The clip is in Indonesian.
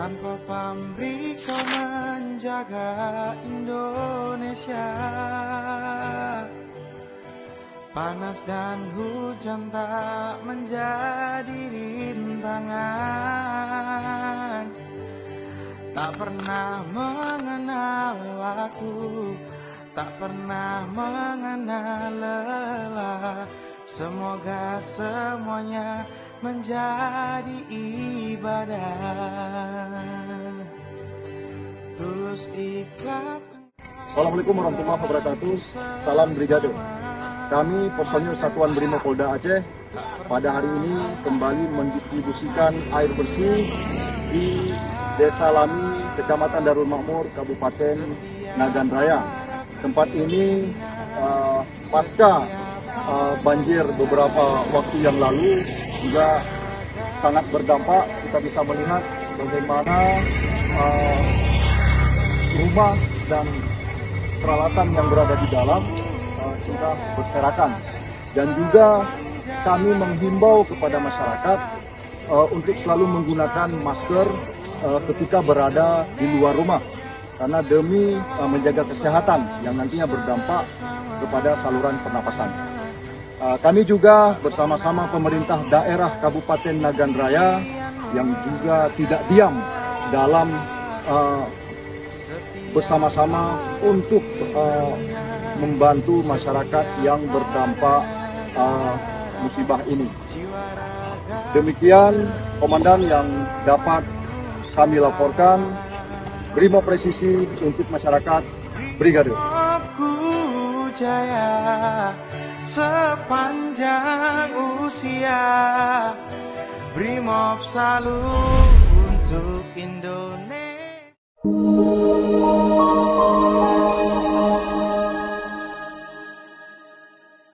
Tanpa pamrih kau menjaga Indonesia. Panas dan hujan tak menjadi rintangan. Tak pernah mengenal waktu, tak pernah mengenal lelah. Semoga semuanya menjadi ibadah. Tulus ikhlas. Assalamualaikum warahmatullahi wabarakatuh. Salam Brigade. Kami personil Satuan Brimob Polda Aceh pada hari ini kembali mendistribusikan air bersih di Desa Lami, Kecamatan Darul Makmur, Kabupaten Nagan Raya. Tempat ini pasca banjir beberapa waktu yang lalu juga sangat berdampak. Kita bisa melihat bagaimana rumah dan peralatan yang berada di dalam sudah berserakan. Dan juga kami menghimbau kepada masyarakat untuk selalu menggunakan masker ketika berada di luar rumah, karena demi menjaga kesehatan yang nantinya berdampak kepada saluran pernapasan. Kami juga bersama-sama pemerintah daerah Kabupaten Nagan Raya yang juga tidak diam dalam bersama-sama untuk membantu masyarakat yang berdampak musibah ini. Demikian komandan yang dapat kami laporkan. Brimob Presisi untuk masyarakat Brigade. Jaya sepanjang usia, Brimob selalu untuk Indonesia.